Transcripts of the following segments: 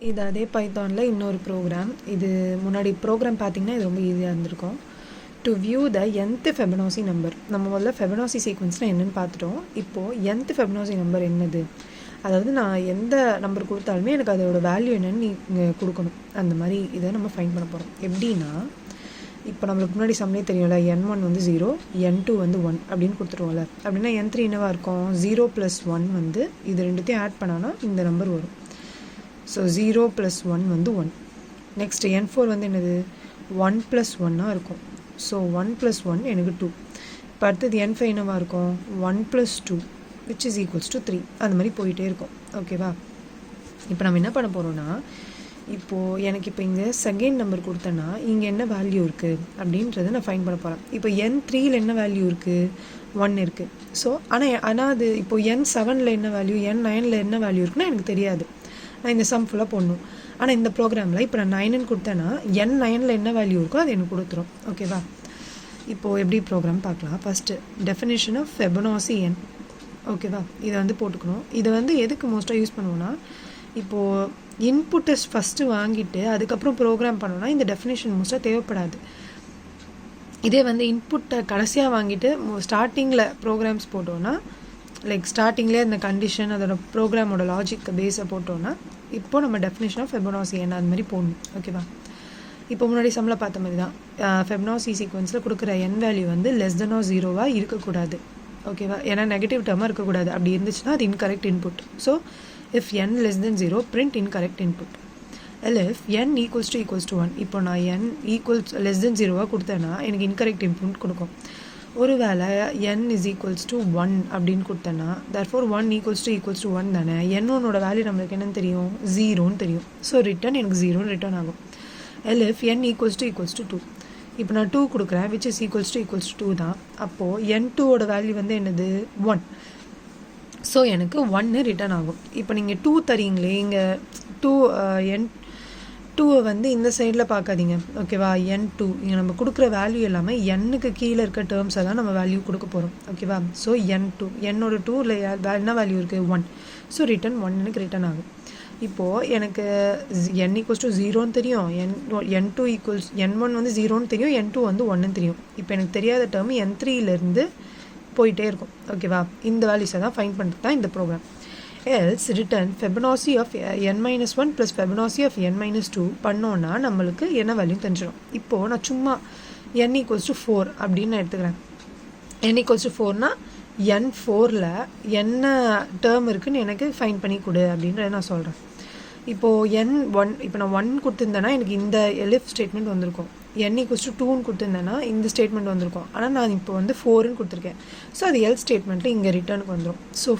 இது அதே பைத்தானில் இன்னொரு ப்ரோக்ராம். இது முன்னாடி ப்ரோக்ராம் பார்த்திங்கன்னா இது ரொம்ப ஈஸியாக இருந்திருக்கும். To view the nth Fibonacci number. நம்ம முதல்ல ஃபெபனாசி சீக்வன்ஸ்னால் என்னென்னு பார்த்துட்டோம். இப்போது nth ஃபெபனாசி நம்பர் என்னது, அதாவது நான் எந்த நம்பர் கொடுத்தாலுமே எனக்கு அதோட வேல்யூ என்னென்னு நீங்கள் கொடுக்கணும். அந்த மாதிரி இதை நம்ம ஃபைண்ட் பண்ண போகிறோம். எப்படின்னா, இப்போ நம்மளுக்கு முன்னாடி சம்மே தெரியும்ல, n1 வந்து 0, n2 வந்து 1 அப்படின்னு கொடுத்துருவோம்ல. அப்படின்னா n3 என்னவாக இருக்கும், 0 + 1 வந்து இது ரெண்டுத்தையும் ஆட் பண்ணானா இந்த நம்பர் வரும். ஸோ 0 + 1 வந்து 1. நெக்ஸ்ட் n4 வந்து என்னது, 1 + 1 இருக்கும். ஸோ 1 + 1 எனக்கு 2. இப்போ அடுத்தது n5 என்னவாக இருக்கும், 1 + 2 which is equals to 3. அந்த மாதிரி போயிட்டே இருக்கும். ஓகேவா? இப்போ நம்ம என்ன பண்ண போகிறோன்னா, இப்போது எனக்கு இப்போ இங்கே செகண்ட் நம்பர் கொடுத்தேன்னா இங்கே என்ன வேல்யூ இருக்குது அப்படின்றத நான் ஃபைண்ட் பண்ண போகிறேன். இப்போ n3ல் என்ன வேல்யூ இருக்குது, 1 இருக்குது. ஸோ ஆனால் அது இப்போ n7ல் என்ன வேல்யூ, n9ல் என்ன வேல்யூ இருக்குன்னா எனக்கு தெரியாது. நான் இந்த சம் ஃபுல்லாக போடணும். ஆனால் இந்த ப்ரோக்ராமில் இப்போ நான் 9ன்னு கொடுத்தேன்னா n9ல் என்ன வேல்யூ இருக்கோ அது எனக்கு கொடுத்துரும். ஓகேவா? இப்போது எப்படி ப்ரோக்ராம் பார்க்கலாம். First definition of Fibonacci n. ஓகேவா? இதை வந்து போட்டுக்கணும். இதை வந்து எதுக்கு மோஸ்ட்டாக யூஸ் பண்ணுவோன்னா, இப்போது இன்புட்டை ஃபஸ்ட்டு வாங்கிட்டு அதுக்கப்புறம் ப்ரோக்ராம் பண்ணோன்னா இந்த டெஃபினேஷன் மோஸ்ட்டாக தேவைப்படாது. இதே வந்து இன்புட்டை கடைசியாக வாங்கிட்டு ஸ்டார்டிங்கில் ப்ரோக்ராம்ஸ் போட்டோன்னா, லைக் ஸ்டார்டிங்லேயே அந்த கண்டிஷன் அதோட ப்ரோக்ராமோட லாஜிக் பேஸை போட்டோன்னா இப்போது நம்ம டெஃபினேஷன் ஆஃப் ஃபெபனாசி n அது மாதிரி போடணும். ஓகேவா? இப்போ முன்னாடி சம்மில் பார்த்த மாதிரி தான் ஃபெபனாசி சீக்வன்ஸில் கொடுக்குற n வேல்யூ வந்து <0 இருக்கக்கூடாது. ஓகேவா? ஏன்னா நெகட்டிவ் டேர்மாக இருக்கக்கூடாது. அப்படி இருந்துச்சுன்னா அது incorrect input. So if n less than 0 print incorrect input. if n equals to 1, இப்போ நான் n equals less than 0 கொடுத்தேன்னா எனக்கு incorrect input கொடுக்கும். ஒருவேளை n is equals to 1 அப்படின்னு கொடுத்தேன்னா, therefore 1 equals to 1 தானே, n1ஓட வேல்யூ நம்மளுக்கு என்னன்னு தெரியும், 0ன்னு தெரியும். ஸோ ரிட்டர்ன் எனக்கு 0ன்னு ரிட்டர்ன் ஆகும். if n equals to 2, இப்போ நான் 2 கொடுக்குறேன் which is equals to 2 தான். அப்போது n2ஓட வேல்யூ வந்து என்னது, 1. ஸோ எனக்கு 1 ரிட்டர்ன் ஆகும். இப்போ நீங்கள் 2 தரீங்களே, இங்கே 2வை வந்து இந்த சைடில் பார்க்காதீங்க. ஓகேவா? n2 இங்கே நம்ம கொடுக்குற வேல்யூ எல்லாமே n-க்கு கீழே இருக்க டேர்ம்ஸை தான் நம்ம வேல்யூ கொடுக்க போகிறோம். ஓகேவா? ஸோ n2 என்னோட 2ல் என்ன வேல்யூ இருக்குது, 1. ஸோ ரிட்டர்ன் 1 எனக்கு ரிட்டர்ன் ஆகும். இப்போது எனக்கு n equals to 0ன்னு தெரியும், n2 equals n1 வந்து 0ன்னு தெரியும், n2 வந்து 1ன்னு தெரியும். இப்போ எனக்கு தெரியாத டேர்ம் n3லேருந்து போயிட்டே இருக்கும். ஓகேவா? இந்த வேல்யூஸை தான் ஃபைண்ட் பண்ணுறது தான் இந்த program. Else return Fibonacci of n-1 plus Fibonacci of n-2 பண்ணோன்னா நம்மளுக்கு என்ன வேல்யூ தெரிஞ்சிடும். இப்போது நான் சும்மா n equals to 4 அப்படின்னு நான் எடுத்துக்கிறேன். n equals to 4னா n4ல் என்ன டேர்ம் இருக்குதுன்னு எனக்கு ஃபைண்ட் பண்ணி கொடு அப்படின்றத நான் சொல்கிறேன். இப்போது n1 இப்போ நான் 1 கொடுத்துருந்தேன்னா எனக்கு இந்த எலிஃப் ஸ்டேட்மெண்ட் வந்திருக்கும். n equals to 2ன்னு கொடுத்துருந்தேன்னா இந்த ஸ்டேட்மெண்ட் வந்திருக்கும். ஆனால் நான் இப்போ வந்து 4ன்னு கொடுத்துருக்கேன். ஸோ அது எல் ஸ்டேட்மெண்ட்டில் இங்கே ரிட்டர்னுக்கு வந்துடும். ஸோ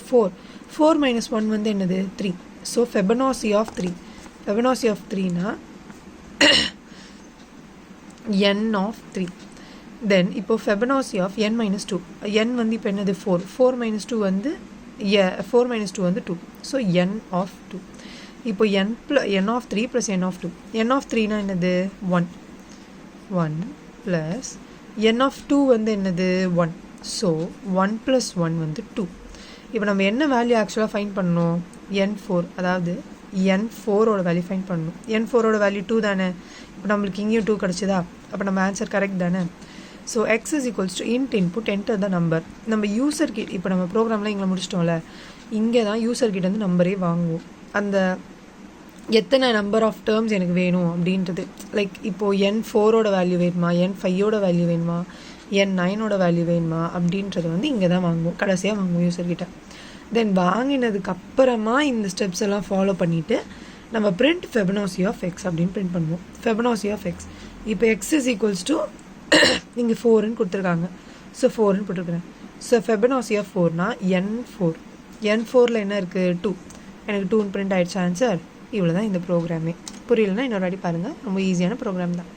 4 minus 1 வந்து என்னது, 3. ஸோ ஃபெபனாசி ஆஃப் 3னா n of 3. தென் இப்போ ஃபெபனாசி ஆஃப் n-2. n வந்து இப்போ என்னது, 4 minus 2 வந்து 2. So n of 2. இப்போ n of 3 plus n of 2. n of 3னா என்னது, 1 ப்ளஸ் n of 2 வந்து என்னது, 1. ஸோ 1 + 1 வந்து 2. இப்போ நம்ம என்ன வேல்யூ ஆக்சுவலாக ஃபைண்ட் பண்ணணும், n4, அதாவது n4ஓட வேல்யூ ஃபைண்ட் பண்ணணும். n4ஓட வேல்யூ 2 தானே. இப்போ நம்மளுக்கு இங்கேயும் 2 கிடச்சிதா, அப்போ நம்ம ஆன்சர் கரெக்ட் தானே. So x is equals to int input enter the number. நம்ம யூசர் கிட்ட இப்போ நம்ம ப்ரோக்ராம்லாம் இங்கே முடிச்சிட்டோம்ல, இங்கே தான் யூசர் கிட்ட வந்து நம்பரே வாங்குவோம். அந்த எத்தனை நம்பர் ஆஃப் டேர்ம்ஸ் எனக்கு வேணும் அப்படின்றது, லைக் இப்போது n4ஓட வேல்யூ வேணுமா, n5ஓட வேல்யூ வேணுமா, n9ஓட வேல்யூ வேணுமா அப்படின்றது வந்து இங்கே தான் வாங்குவோம், கடைசியாக வாங்குவோம் யூசர்கிட்ட. தென் வாங்கினதுக்கு அப்புறமா இந்த ஸ்டெப்ஸ் எல்லாம் ஃபாலோ பண்ணிவிட்டு நம்ம பிரிண்ட் ஃபெபனாசி ஆஃப் எக்ஸ் அப்படின்னு பிரிண்ட் பண்ணுவோம். ஃபெபனாசி ஆஃப் எக்ஸ் இப்போ x is equals to இங்கே 4ன்னு கொடுத்துருக்காங்க. ஸோ 4ன்னு போட்டுருக்குறேன். ஸோ ஃபெபனாசி ஆஃப் 4னா n4ல் என்ன இருக்குது, 2. எனக்கு 2ன்னு பிரிண்ட் ஆகிடுச்சு ஆன்சர். இவ்வளோ தான் இந்த ப்ரோக்ராமே. புரியலன்னா இன்னொரு வாட்டி பாருங்கள். ரொம்ப ஈஸியான ப்ரோக்ராம் தான்.